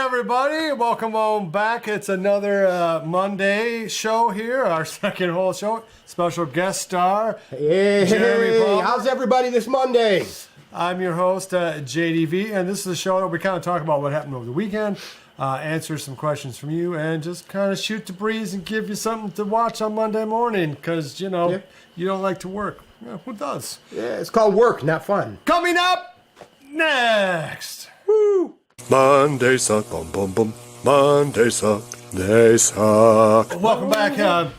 everybody. Welcome on back. It's another Monday show here, our second whole show. Special guest star, Hey, how's everybody this Monday? I'm your host, JDV, and this is a show that we kind of talk about what happened over the weekend, answer some questions from you, and just kind of shoot the breeze and give you something to watch on Monday morning, because, you know, you don't like to work. Yeah, who does? Yeah, it's called work, not fun. Coming up next. Woo! Monday suck, bum bum bum. Monday suck, they suck. Welcome back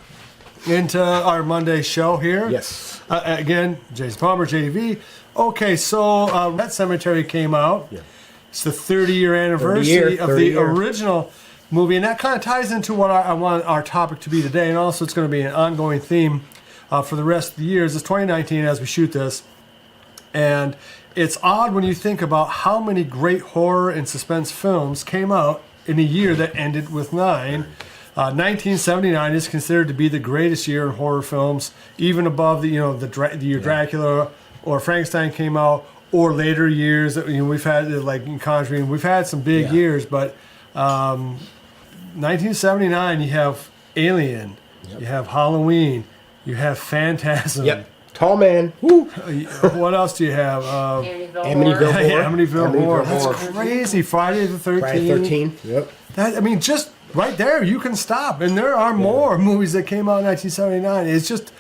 into our Monday show here. Yes. Again, Jason Palmer, JDV. Okay, so Pet Cemetery came out. Yeah. It's the 30-year anniversary of the original movie, and that kind of ties into what I want our topic to be today, and also it's going to be an ongoing theme for the rest of the years. It's 2019 as we shoot this, and it's odd when you think about how many great horror and suspense films came out in a year that ended with 9. 1979 is considered to be the greatest year in horror films, even above the year Dracula or Frankenstein came out, or later years. We've had like in Conjuring, we've had some big years, but 1979 you have Alien, you have Halloween, you have Phantasm. Yep. Tall Man. Woo. What else do you have? Amityville Horror. Amityville Horror. That's crazy. Friday the 13th. Friday the 13th. Yep. Just right there, you can stop. And there are more movies that came out in 1979. It's just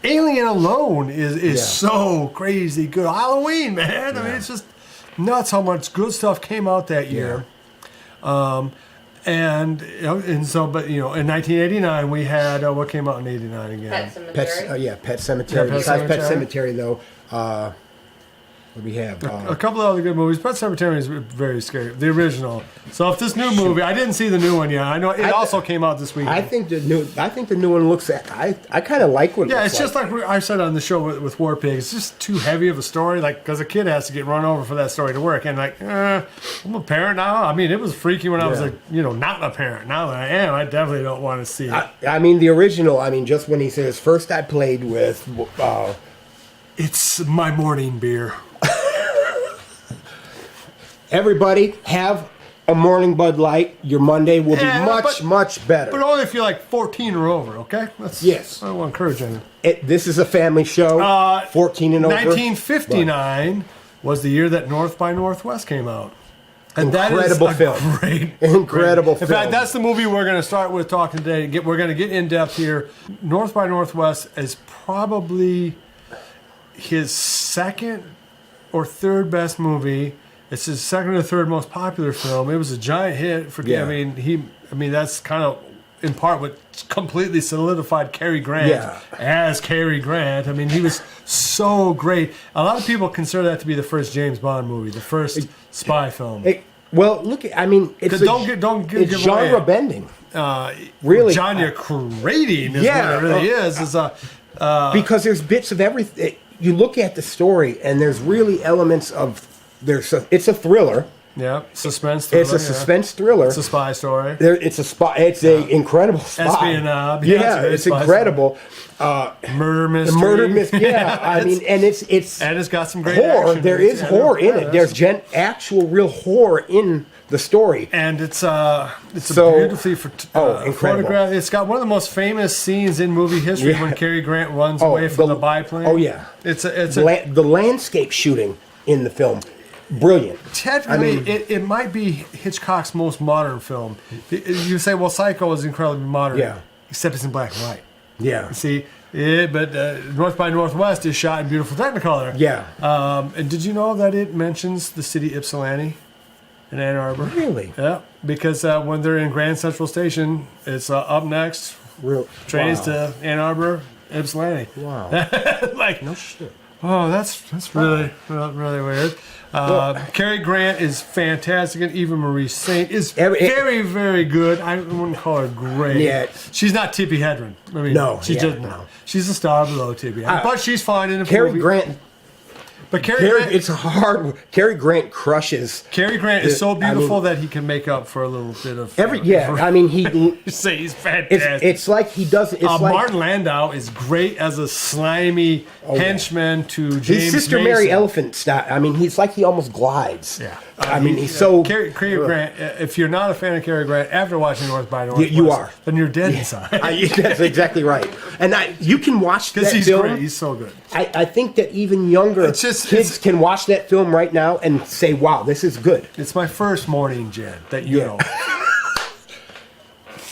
Alien alone is so crazy good. Halloween, man. Yeah. I mean, it's just nuts how much good stuff came out that year. And so, in 1989 we had what came out in '89 again? Pet Cemetery. Pet Cemetery. Besides Pet Cemetery, though, what do we have? A couple of other good movies. Pet Cemetery is very scary. The original. So if this new movie, I didn't see the new one yet. I know it also came out this week. I think the new one looks. I kind of like what. Yeah, it's just like I said on the show with War Pig. It's just too heavy of a story. Like because a kid has to get run over for that story to work. And I'm a parent now. I mean, it was freaky when I was not a parent. Now that I am, I definitely don't want to see it. I mean, the original. I mean, just when he says first, I played with. It's my morning beer. Everybody have a morning Bud Light. Your Monday will be much better. But only if you're like 14 or over, okay? Yes. I don't want to encourage anything. This is a family show. 14 and over. 1959 was the year that North by Northwest came out. And incredible film. Incredible film. In fact, that's the movie we're going to start with talking today. We're going to get in depth here. North by Northwest is probably his second or third best movie. It's his second or third most popular film. It was a giant hit for. Yeah. I mean, that's kind of in part what completely solidified Cary Grant as Cary Grant. I mean, he was so great. A lot of people consider that to be the first James Bond movie, the first spy film. Well, look, I mean, it's genre bending. Really, genre creating is what it really is. Because there's bits of everything. You look at the story, and there's really elements of. It's a thriller. Yeah, suspense thriller. It's a suspense thriller. It's a spy story. It's a spy. It's a incredible spy. Espionage. Yeah, it's incredible. Murder mystery. Murder mystery. Yeah, I mean, and it's got some great horror. action. There is horror in it. There's actual real horror in the story, and it's a beautifully photographed. It's got one of the most famous scenes in movie history when Cary Grant runs away from the biplane. Oh yeah, it's the landscape shooting in the film. Brilliant. Technically, it might be Hitchcock's most modern film. You say, well, Psycho is incredibly modern, except it's in black and white. Yeah. See, but North by Northwest is shot in beautiful Technicolor. Yeah. And did you know that it mentions the city Ypsilanti in Ann Arbor? Really? Yeah, because when they're in Grand Central Station, it's up next. Trains to Ann Arbor, Ypsilanti. Wow. No shit. Oh, that's really weird. Cary Grant is fantastic, and Eva Marie Saint is very, very good. I wouldn't call her great. Yeah. She's not Tippi Hedren. I mean, no, she's just no. She's a star below Tippi Hedren, but she's fine in the movie. Grant. But Grant, it's hard. Cary Grant crushes. Cary Grant is so beautiful that he can make up for a little bit of he say he's fantastic. It's like he does. It's like Martin Landau is great as a slimy henchman to James his Sister Mason. Mary Elephant style. I mean, he's like he almost glides. Yeah, he's so. Cary Grant. If you're not a fan of Cary Grant after watching North by Northwest, you are. Then you're dead inside. That's exactly right. And you can watch that he's film. great. He's so good. I think that even younger kids can watch that film right now and say, "Wow, this is good." It's my first morning gin that you know.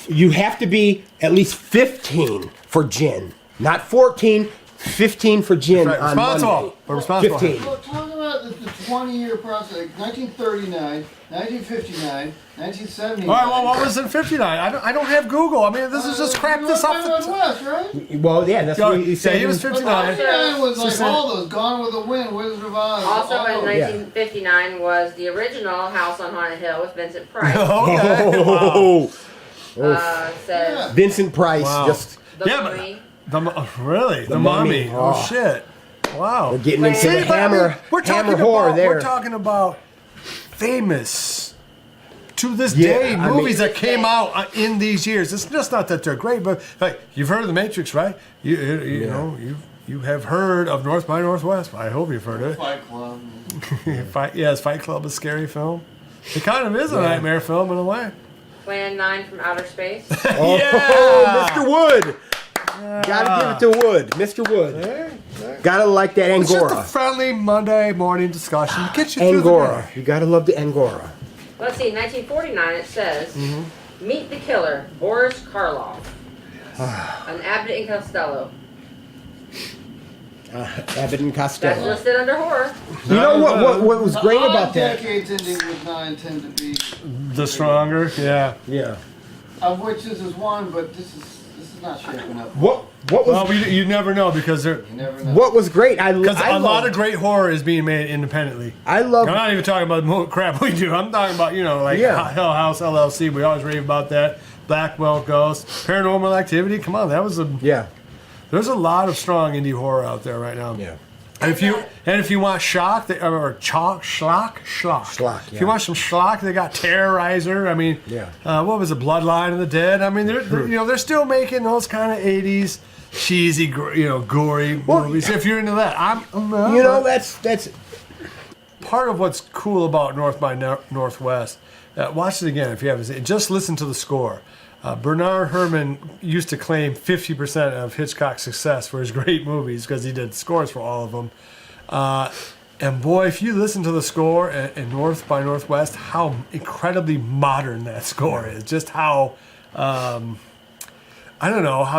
You have to be at least 15 for gin, not 14. 15 for gin right. on Monday. We're responsible. 15. Well, talk about the 20-year process. 1939, 1959, 1979. All right, well, what was in 59? I don't have Google. I mean, this is just crap this up. Northwest, right? Well, yeah, that's what he said. He was 59. 59 was like all those. Gone with the Wind, Wizard of Oz. Also in 1959 was the original House on Haunted Hill with Vincent Price. Says Vincent Price. Wow. Just the Mummy. Really? The Mummy. Oh, shit. Wow. We're getting into the hammer horror there. We're talking about famous, to this day, movies that came out in these years. It's just not that they're great, but like you've heard of The Matrix, right? You know, you have heard of North by Northwest. I hope you've heard of it. Fight Club. Fight Club, a scary film. It kind of is a nightmare film in a way. Plan 9 from Outer Space. Mr. Wood. Gotta give it to Wood. Mr. Wood. Gotta like that Angora. It's just a friendly Monday morning discussion. Get you through Angora. the day. You gotta love the Angora. Let's see, 1949 it says, Meet the Killer, Boris Karloff. An Abbott and Costello. Abbott and Costello. That's listed under horror. You know what was great about that? Decades ending with 9 tend to be The stronger, yeah. of which this is one, but this is not shaping up. What was Well, you never know because You never know. what was great? because a lot of great horror is being made independently. I'm not even talking about the crap we do. I'm talking about Hell House LLC. We always rave about that. Blackwell Ghost, Paranormal Activity. Come on, that was There's a lot of strong indie horror out there right now. Yeah. And if you want schlock, schlock. If you want some schlock, they got Terrorizer. I mean, what was it, Bloodline of the Dead? I mean, they're still making those kind of '80s cheesy, gory movies. If you're into that, that's part of what's cool about North by Northwest. Watch it again if you haven't seen it. Just listen to the score. Bernard Herrmann used to claim 50% of Hitchcock's success for his great movies because he did scores for all of them. And boy, if you listen to the score in North by Northwest, how incredibly modern that score is. Just how, how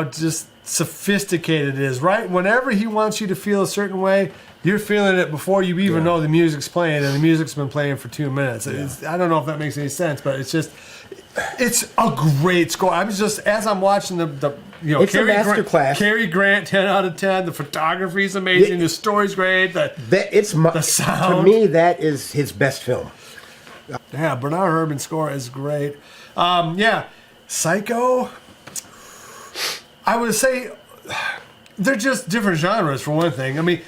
just sophisticated it is, right? Whenever he wants you to feel a certain way, you're feeling it before you even know the music's playing, and the music's been playing for 2 minutes. I don't know if that makes any sense, but it's a great score. As I'm watching it's a masterclass. Cary Grant, 10 out of 10. The photography is amazing. The story's great. The sound. To me, that is his best film. Yeah, Bernard Herrmann's score is great. Psycho. I would say they're just different genres for one thing. I mean,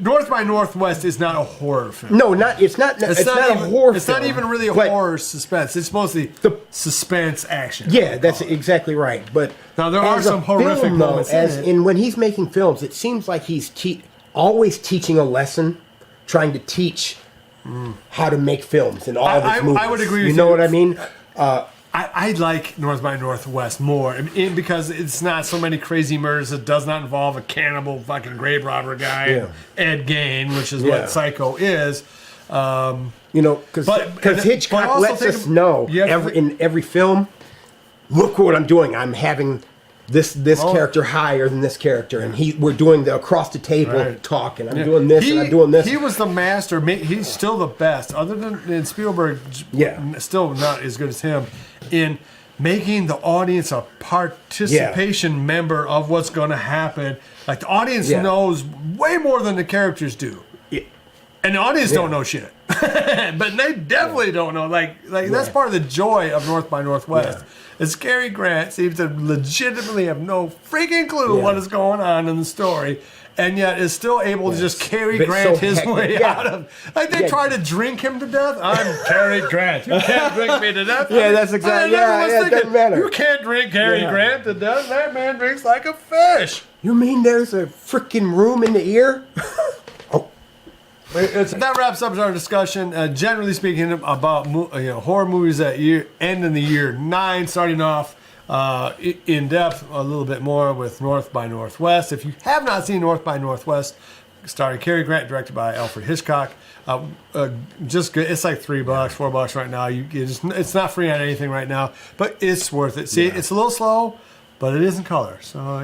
North by Northwest is not a horror film. No, it's not a horror film. It's not even really a horror suspense. It's mostly the suspense action. Yeah, that's exactly right. But now there are some horrific moments when he's making films, it seems like he's always teaching a lesson, trying to teach how to make films in all of his movies. I would agree with you. You know what I mean? I like North by Northwest more because it's not so many crazy murders. It does not involve a cannibal fucking grave robber guy, Ed Gein, which is what Psycho is. Because Hitchcock lets us know in every film, look what I'm doing. I'm having this character higher than this character, and we're doing the across the table talk, and I'm doing this, and I'm doing this. He was the master. He's still the best, other than Spielberg. Still not as good as him in making the audience a participation member of what's going to happen. Like the audience knows way more than the characters do. And the audience don't know shit. But they definitely don't know. Like that's part of the joy of North by Northwest. Is Cary Grant seems to legitimately have no freaking clue what is going on in the story. and yet is still able to just Cary Grant his way out of. Like they try to drink him to death. I'm Cary Grant. You can't drink me to death. Yeah, that's exactly. It doesn't matter. You can't drink Cary Grant to death. That man drinks like a fish. You mean there's a freaking room in the ear? That wraps up our discussion. Generally speaking, about horror movies that end in the year 9, starting off in depth a little bit more with North by Northwest. If you have not seen North by Northwest, starring Cary Grant, directed by Alfred Hitchcock, just good. It's like $3, $4 right now. It's not free on anything right now, but it's worth it. See, it's a little slow, but it is in color, so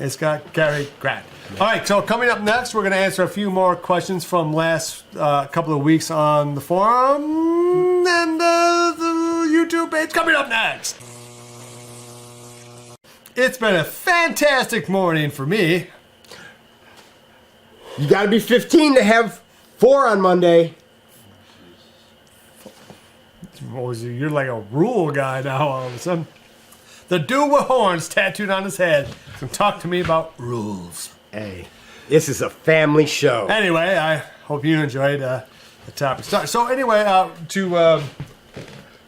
it's got Cary Grant. All right, so coming up next, we're going to answer a few more questions from last couple of weeks on the forum and the YouTube page. Coming up next. It's been a fantastic morning for me. You got to be 15 to have 4 on Monday. You're like a rule guy now all of a sudden. The dude with horns tattooed on his head can talk to me about rules. Hey, this is a family show. Anyway, I hope you enjoyed the topic. So anyway, to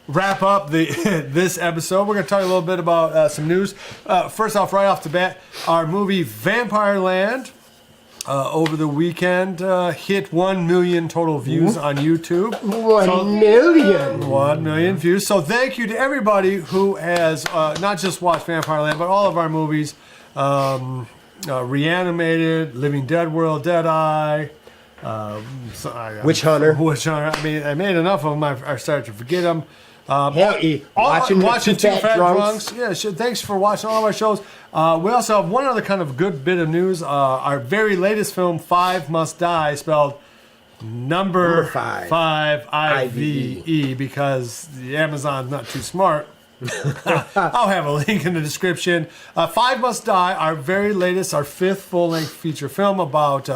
wrap up this episode, we're going to talk a little bit about some news. First off, right off the bat, our movie Vampire Land over the weekend hit 1 million total views on YouTube. 1 million. 1 million views. So thank you to everybody who has not just watched Vampire Land, but all of our movies. Reanimated, Living Dead World, Deadeye, Witch Hunter. I mean, I made enough of them. I started to forget them. Watching Two Fat Drunks. Yeah, thanks for watching all of our shows. We also have one other kind of good bit of news. Our very latest film, 5 Must Die, spelled number 5 I-V-E, because the Amazon's not too smart. I'll have a link in the description. 5 Must Die, our very latest, our 5th full-length feature film about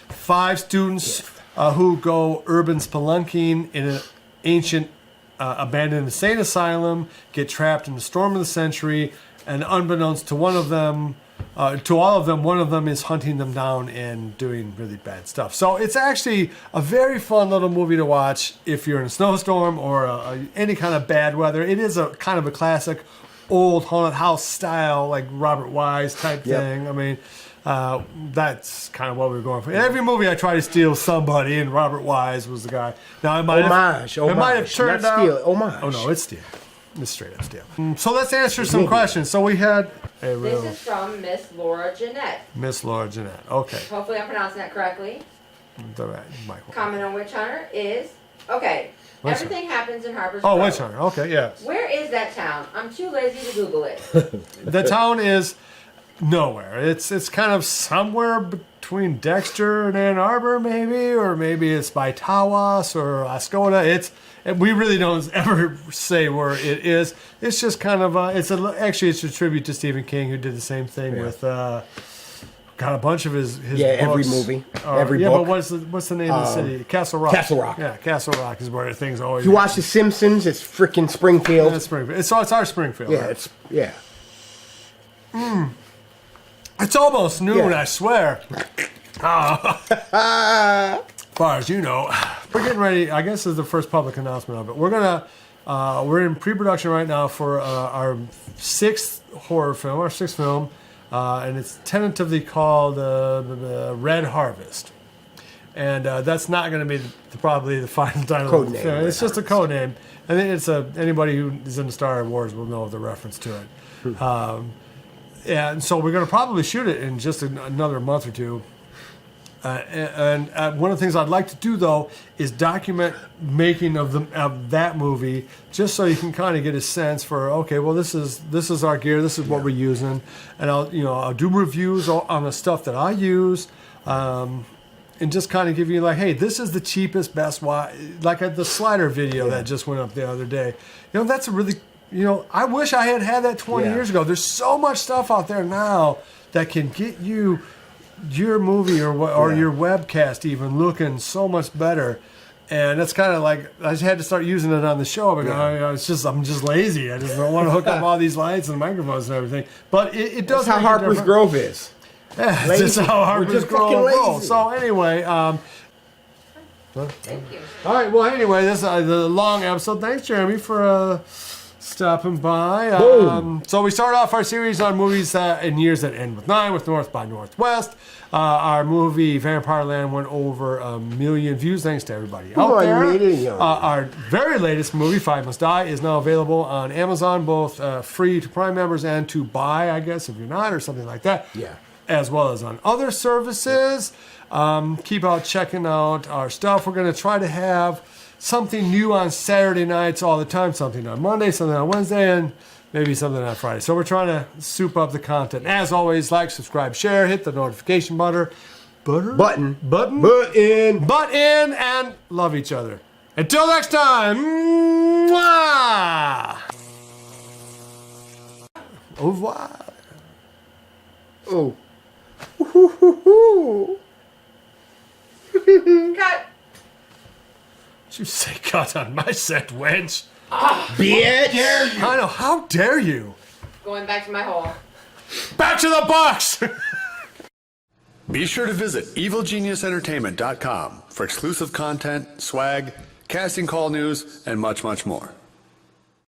5 students who go urban spelunking in an ancient abandoned insane asylum, get trapped in the storm of the century, and unbeknownst to one of them, to all of them, one of them is hunting them down and doing really bad stuff. So it's actually a very fun little movie to watch if you're in a snowstorm or any kind of bad weather. It is a kind of a classic old haunted house style, like Robert Wise type thing. I mean, that's kind of what we were going for. In every movie I try to steal somebody, and Robert Wise was the guy. Now it might have turned out. Homage. Oh no, it's steal. It's straight up steal. So let's answer some questions. So we had This is from Miss Laura Jeanette. Miss Laura Jeanette. Okay. Hopefully I'm pronouncing that correctly. All right, Michael. Comment on Witch Hunter is everything happens in Harper's Oh, Grove. Witch Hunter. Okay, yes. Where is that town? I'm too lazy to Google it. The town is nowhere. It's kind of somewhere between Dexter and Ann Arbor, maybe, or maybe it's by Tawas or Oscoda. We really don't ever say where it is. It's just kind of actually it's a tribute to Stephen King, who did the same thing with got a bunch of his books. Every movie, every book. But what's the name of the city? Castle Rock. Castle Rock. Yeah, Castle Rock is where things always. You watch The Simpsons? It's freaking Springfield. Yeah, it's Springfield. So it's our Springfield. Yeah, right? It's almost noon, I swear. As far as you know, we're getting ready. I guess this is the first public announcement of it. We're in pre-production right now for our 6th horror film, our 6th film, and it's tentatively called the Red Harvest. And that's not going to be probably the final title. Code name. It's just a code name. I think it's anybody who is in the Star Wars will know the reference to it. And so we're going to probably shoot it in just another month or two. And one of the things I'd like to do, though, is document making of that movie, just so you can kind of get a sense for, okay, well, this is our gear, this is what we're using, and I'll do reviews on the stuff that I use, and just kind of give you like, hey, this is the cheapest, best, like the slider video that just went up the other day. That's a really, I wish I had that 20 years ago. There's so much stuff out there now that can get you your movie or your webcast even looking so much better, and that's kind of like I just had to start using it on the show because I'm just lazy. I just don't want to hook up all these lights and microphones and everything. But it does. That's how Harper's Grove is. This is how our We're just grow fucking and roll. lazy. So anyway, Thank you. all right. Well, anyway, this is the long episode. Thanks, Jeremy, for stopping by. So we start off our series on movies in years that end with 9 with North by Northwest. Our movie Vampire Land went over 1 million views. Thanks to everybody out there. Our very latest movie, Five Must Die, is now available on Amazon, both free to Prime members and to buy, I guess, if you're not, or something like that. Yeah. As well as on other services. Keep out checking out our stuff. We're going to try to have something new on Saturday nights all the time, something on Monday, something on Wednesday, and maybe something on Friday. So we're trying to soup up the content. As always, like, subscribe, share, hit the notification button, and love each other. Until next time, mwah! Au revoir. Oh. Cut. Did you say cut on my set, wench? Bitch! I know, how dare you? Going back to my hole. Back to the box! Be sure to visit evilgeniusentertainment.com for exclusive content, swag, casting call news, and much, much more.